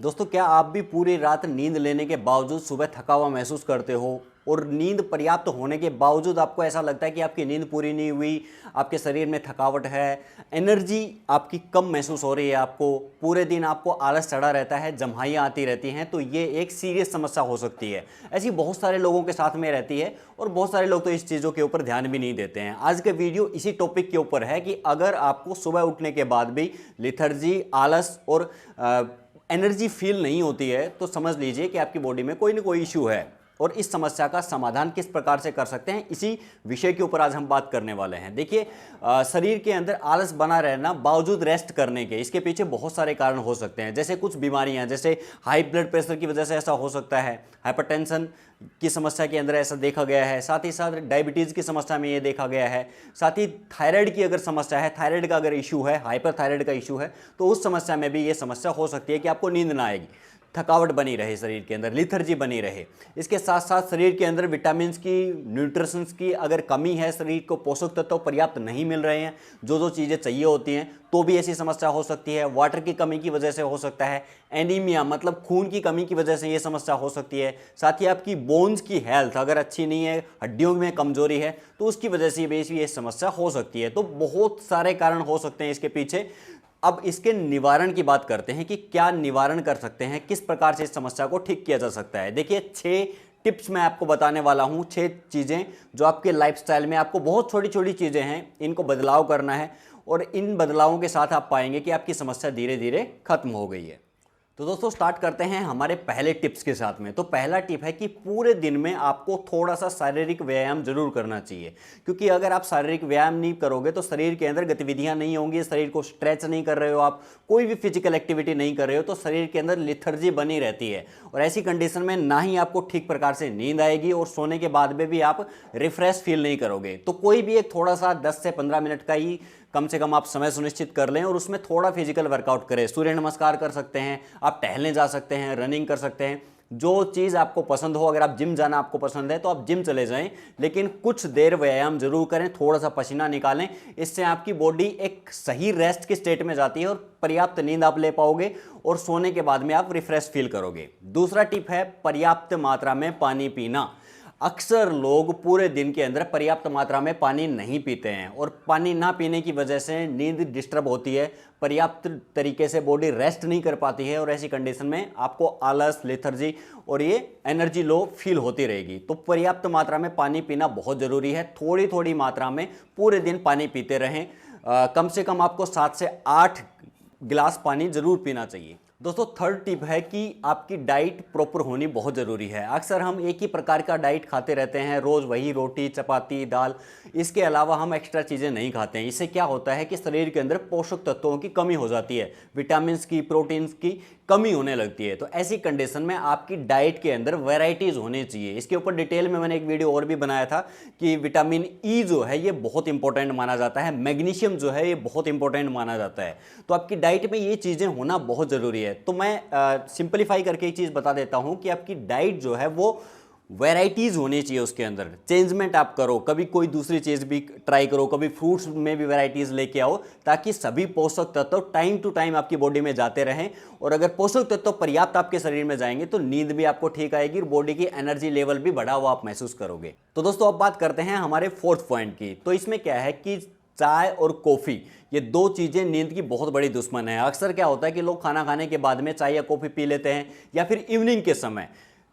दोस्तों, क्या आप भी पूरी रात नींद लेने के बावजूद सुबह थका हुआ महसूस करते हो और नींद पर्याप्त होने के बावजूद आपको ऐसा लगता है कि आपकी नींद पूरी नहीं हुई, आपके शरीर में थकावट है, एनर्जी आपकी कम महसूस हो रही है, आपको पूरे दिन आपको आलस चढ़ा रहता है, जम्हाइयाँ आती रहती हैं, तो ये एक सीरियस समस्या हो सकती है। ऐसी बहुत सारे लोगों के साथ में रहती है और बहुत सारे लोग तो इस चीज़ों के ऊपर ध्यान भी नहीं देते हैं। आज का वीडियो इसी टॉपिक के ऊपर है कि अगर आपको सुबह उठने के बाद भी लिथर्जी, आलस और एनर्जी फील नहीं होती है तो समझ लीजिए कि आपकी बॉडी में कोई ना कोई इशू है और इस समस्या का समाधान किस प्रकार से कर सकते हैं, इसी विषय के ऊपर आज हम बात करने वाले हैं। देखिए, शरीर के अंदर आलस बना रहना बावजूद रेस्ट करने के, इसके पीछे बहुत सारे कारण हो सकते हैं। जैसे कुछ बीमारियां, जैसे हाई ब्लड प्रेशर की वजह से ऐसा हो सकता है, हाइपरटेंशन की समस्या के अंदर ऐसा देखा गया है, साथ ही साथ डायबिटीज़ की समस्या में ये देखा गया है, साथ ही थायराइड की अगर समस्या है, थायराइड का अगर इशू है, हाइपर थायराइड का इशू है, तो उस समस्या में भी ये समस्या हो सकती है कि आपको नींद ना आएगी, थकावट बनी रहे, शरीर के अंदर लिथर्जी बनी रहे। इसके साथ साथ शरीर के अंदर विटामिन की, न्यूट्रिशंस की अगर कमी है, शरीर को पोषक तत्व पर्याप्त नहीं मिल रहे हैं, जो चीज़ें चाहिए होती हैं, तो भी ऐसी समस्या हो सकती है। वाटर की कमी की वजह से हो सकता है, एनीमिया मतलब खून की कमी की वजह से ये समस्या हो सकती है। साथ ही आपकी बोन्स की हेल्थ अगर अच्छी नहीं है, हड्डियों में कमजोरी है, तो उसकी वजह से भी ये समस्या हो सकती है। तो बहुत सारे कारण हो सकते हैं इसके पीछे। अब इसके निवारण की बात करते हैं कि क्या निवारण कर सकते हैं, किस प्रकार से इस समस्या को ठीक किया जा सकता है। देखिए, 6 टिप्स मैं आपको बताने वाला हूं, 6 चीज़ें जो आपके लाइफस्टाइल में, आपको बहुत छोटी छोटी चीज़ें हैं, इनको बदलाव करना है और इन बदलावों के साथ आप पाएंगे कि आपकी समस्या धीरे धीरे खत्म हो गई है। तो दोस्तों, स्टार्ट करते हैं हमारे पहले टिप्स के साथ में। तो पहला टिप है कि पूरे दिन में आपको थोड़ा सा शारीरिक व्यायाम जरूर करना चाहिए, क्योंकि अगर आप शारीरिक व्यायाम नहीं करोगे तो शरीर के अंदर गतिविधियां नहीं होंगी, शरीर को स्ट्रेच नहीं कर रहे हो, आप कोई भी फिजिकल एक्टिविटी नहीं कर रहे हो, तो शरीर के अंदर लिथर्जी बनी रहती है और ऐसी कंडीशन में ना ही आपको ठीक प्रकार से नींद आएगी और सोने के बाद में भी आप रिफ्रेश फील नहीं करोगे। तो कोई भी एक थोड़ा सा 10 से 15 मिनट का ही कम से कम आप समय सुनिश्चित कर लें और उसमें थोड़ा फिजिकल वर्कआउट करें। सूर्य नमस्कार कर सकते हैं, आप टहलने जा सकते हैं, रनिंग कर सकते हैं, जो चीज़ आपको पसंद हो। अगर आप जिम जाना आपको पसंद है तो आप जिम चले जाएं, लेकिन कुछ देर व्यायाम जरूर करें, थोड़ा सा पसीना निकालें। इससे आपकी बॉडी एक सही रेस्ट की स्टेट में जाती है और पर्याप्त नींद आप ले पाओगे और सोने के बाद में आप रिफ्रेश फील करोगे। दूसरा टिप है पर्याप्त मात्रा में पानी पीना। अक्सर लोग पूरे दिन के अंदर पर्याप्त मात्रा में पानी नहीं पीते हैं और पानी ना पीने की वजह से नींद डिस्टर्ब होती है, पर्याप्त तरीके से बॉडी रेस्ट नहीं कर पाती है और ऐसी कंडीशन में आपको आलस, लेथर्जी और ये एनर्जी लो फील होती रहेगी। तो पर्याप्त मात्रा में पानी पीना बहुत ज़रूरी है। थोड़ी थोड़ी मात्रा में पूरे दिन पानी पीते रहें। कम से कम आपको 7 से 8 गिलास पानी ज़रूर पीना चाहिए। दोस्तों, थर्ड टिप है कि आपकी डाइट प्रॉपर होनी बहुत ज़रूरी है। अक्सर हम एक ही प्रकार का डाइट खाते रहते हैं, रोज़ वही रोटी, चपाती, दाल, इसके अलावा हम एक्स्ट्रा चीज़ें नहीं खाते हैं। इससे क्या होता है कि शरीर के अंदर पोषक तत्वों की कमी हो जाती है, विटामिन्स की, प्रोटीन्स की कमी होने लगती है। तो ऐसी कंडीशन में आपकी डाइट के अंदर वैरायटीज़ होनी चाहिए। इसके ऊपर डिटेल में मैंने एक वीडियो और भी बनाया था कि विटामिन ई जो है ये बहुत इंपॉर्टेंट माना जाता है, मैग्नीशियम जो है ये बहुत इंपॉर्टेंट माना जाता है। तो आपकी डाइट में ये चीज़ें होना बहुत ज़रूरी है। तो मैं सिंपलीफाई करके एक चीज़ बता देता हूँ कि आपकी डाइट जो है वो वैराइटीज़ होनी चाहिए, उसके अंदर चेंजमेंट आप करो, कभी कोई दूसरी चीज़ भी ट्राई करो, कभी फ्रूट्स में भी वैराइटीज़ लेके आओ, ताकि सभी पोषक तत्व टाइम टू टाइम आपकी बॉडी में जाते रहें। और अगर पोषक तत्व पर्याप्त आपके शरीर में जाएंगे तो नींद भी आपको ठीक आएगी और बॉडी की एनर्जी लेवल भी बढ़ा हुआ आप महसूस करोगे। तो दोस्तों, अब बात करते हैं हमारे फोर्थ पॉइंट की। तो इसमें क्या है कि चाय और कॉफ़ी, ये 2 चीज़ें नींद की बहुत बड़ी दुश्मन है। अक्सर क्या होता है कि लोग खाना खाने के बाद में चाय या कॉफ़ी पी लेते हैं या फिर इवनिंग के समय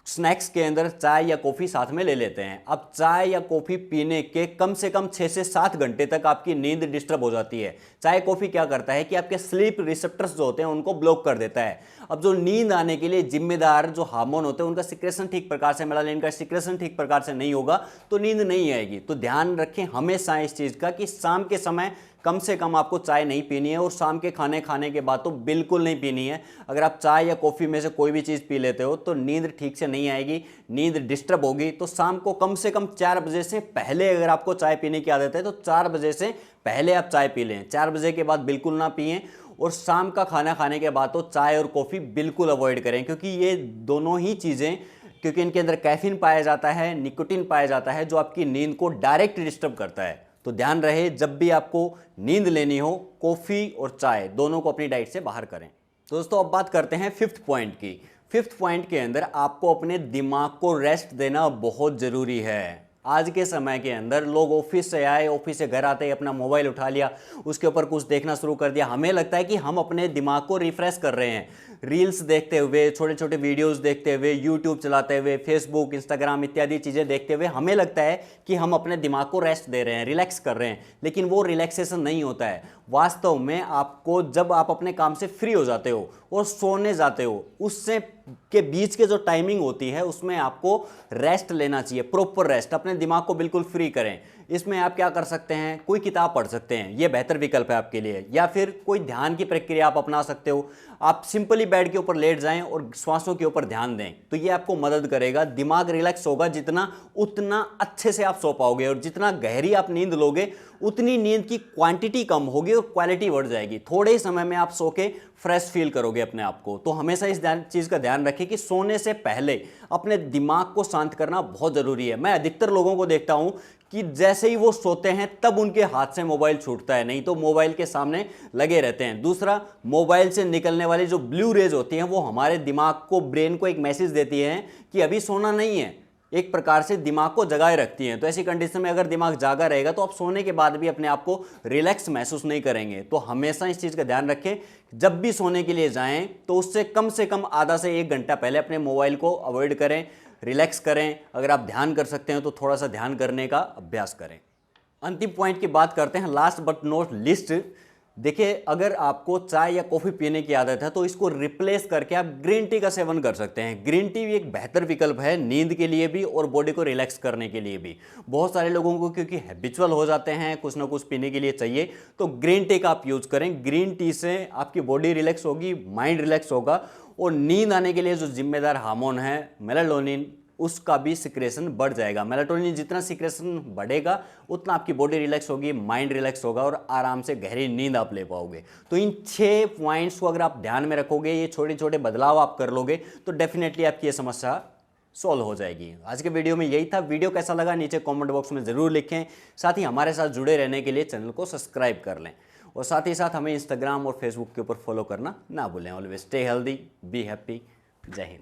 स्नैक्स के अंदर चाय या कॉफ़ी साथ में ले लेते हैं। अब चाय या कॉफ़ी पीने के कम से कम 6 से 7 घंटे तक आपकी नींद डिस्टर्ब हो जाती है। चाय कॉफ़ी क्या करता है कि आपके स्लीप रिसेप्टर्स जो होते हैं उनको ब्लॉक कर देता है। अब जो नींद आने के लिए जिम्मेदार जो हार्मोन होते हैं उनका सिक्रेशन ठीक प्रकार से, मेलानिन का सिक्रेशन ठीक प्रकार से नहीं होगा तो नींद नहीं आएगी। तो ध्यान रखें हमेशा इस चीज़ का कि शाम के समय कम से कम आपको चाय नहीं पीनी है और शाम के खाने खाने के बाद तो बिल्कुल नहीं पीनी है। अगर आप चाय या कॉफ़ी में से कोई भी चीज़ पी लेते हो तो नींद ठीक से नहीं आएगी, नींद डिस्टर्ब होगी। तो शाम को कम से कम 4 बजे से पहले अगर आपको चाय पीने की आदत है तो 4 बजे से पहले आप चाय पी लें, 4 बजे के बाद बिल्कुल ना पिएं। और शाम का खाना खाने के बाद तो चाय और कॉफ़ी बिल्कुल अवॉइड करें, क्योंकि ये दोनों ही चीज़ें, क्योंकि इनके अंदर कैफीन पाया जाता है, निकोटीन पाया जाता है, जो आपकी नींद को डायरेक्ट डिस्टर्ब करता है। तो ध्यान रहे, जब भी आपको नींद लेनी हो, कॉफ़ी और चाय दोनों को अपनी डाइट से बाहर करें। दोस्तों अब बात करते हैं फिफ्थ पॉइंट की। फिफ्थ पॉइंट के अंदर आपको अपने दिमाग को रेस्ट देना बहुत ज़रूरी है। आज के समय के अंदर लोग ऑफिस से आए, ऑफिस से घर आते ही अपना मोबाइल उठा लिया, उसके ऊपर कुछ देखना शुरू कर दिया। हमें लगता है कि हम अपने दिमाग को रिफ्रेश कर रहे हैं, रील्स देखते हुए, छोटे छोटे वीडियोस देखते हुए, यूट्यूब चलाते हुए, फेसबुक, इंस्टाग्राम इत्यादि चीज़ें देखते हुए हमें लगता है कि हम अपने दिमाग को रेस्ट दे रहे हैं, रिलैक्स कर रहे हैं, लेकिन वो रिलैक्सेशन नहीं होता है। वास्तव में आपको जब आप अपने काम से फ्री हो जाते हो और सोने जाते हो, उससे के बीच के जो टाइमिंग होती है उसमें आपको रेस्ट लेना चाहिए, प्रॉपर रेस्ट। अपने दिमाग को बिल्कुल फ्री करें। इसमें आप क्या कर सकते हैं, कोई किताब पढ़ सकते हैं, ये बेहतर विकल्प है आपके लिए, या फिर कोई ध्यान की प्रक्रिया आप अपना सकते हो। आप सिंपली बेड के ऊपर लेट जाएं और श्वासों के ऊपर ध्यान दें, तो ये आपको मदद करेगा। दिमाग रिलैक्स होगा जितना, उतना अच्छे से आप सो पाओगे, और जितना गहरी आप नींद लोगे उतनी नींद की क्वांटिटी कम होगी और क्वालिटी बढ़ जाएगी। थोड़े ही समय में आप सो के फ्रेश फील करोगे अपने आप को। तो हमेशा इस चीज़ का ध्यान रखें कि सोने से पहले अपने दिमाग को शांत करना बहुत ज़रूरी है। मैं अधिकतर लोगों को देखता हूं कि जैसे ही वो सोते हैं तब उनके हाथ से मोबाइल छूटता है, नहीं तो मोबाइल के सामने लगे रहते हैं। दूसरा, मोबाइल से निकलने वाली जो ब्लू रेज होती हैं वो हमारे दिमाग को, ब्रेन को एक मैसेज देती हैं कि अभी सोना नहीं है, एक प्रकार से दिमाग को जगाए रखती हैं। तो ऐसी कंडीशन में अगर दिमाग जागा रहेगा तो आप सोने के बाद भी अपने आप को रिलैक्स महसूस नहीं करेंगे। तो हमेशा इस चीज़ का ध्यान रखें, जब भी सोने के लिए जाएं तो उससे कम आधा से 1 घंटा पहले अपने मोबाइल को अवॉइड करें, रिलैक्स करें। अगर आप ध्यान कर सकते हैं तो थोड़ा सा ध्यान करने का अभ्यास करें। अंतिम पॉइंट की बात करते हैं, लास्ट बट नॉट लिस्ट। देखिए, अगर आपको चाय या कॉफ़ी पीने की आदत है तो इसको रिप्लेस करके आप ग्रीन टी का सेवन कर सकते हैं। ग्रीन टी भी एक बेहतर विकल्प है नींद के लिए भी और बॉडी को रिलैक्स करने के लिए भी। बहुत सारे लोगों को क्योंकि हैबिचुअल हो जाते हैं, कुछ ना कुछ पीने के लिए चाहिए, तो ग्रीन टी का आप यूज़ करें। ग्रीन टी से आपकी बॉडी रिलैक्स होगी, माइंड रिलैक्स होगा, और नींद आने के लिए जो जिम्मेदार हार्मोन है मेलाटोनिन, उसका भी सिक्रेशन बढ़ जाएगा। मेलाटोनिन जितना सिक्रेशन बढ़ेगा उतना आपकी बॉडी रिलैक्स होगी, माइंड रिलैक्स होगा और आराम से गहरी नींद आप ले पाओगे। तो इन 6 पॉइंट्स को अगर आप ध्यान में रखोगे, ये छोटे छोटे बदलाव आप कर लोगे, तो डेफिनेटली आपकी ये समस्या सॉल्व हो जाएगी। आज के वीडियो में यही था। वीडियो कैसा लगा नीचे कमेंट बॉक्स में ज़रूर लिखें। साथ ही हमारे साथ जुड़े रहने के लिए चैनल को सब्सक्राइब कर लें, और साथ ही साथ हमें इंस्टाग्राम और फेसबुक के ऊपर फॉलो करना ना भूलें। Always stay healthy, be happy. जय हिंद।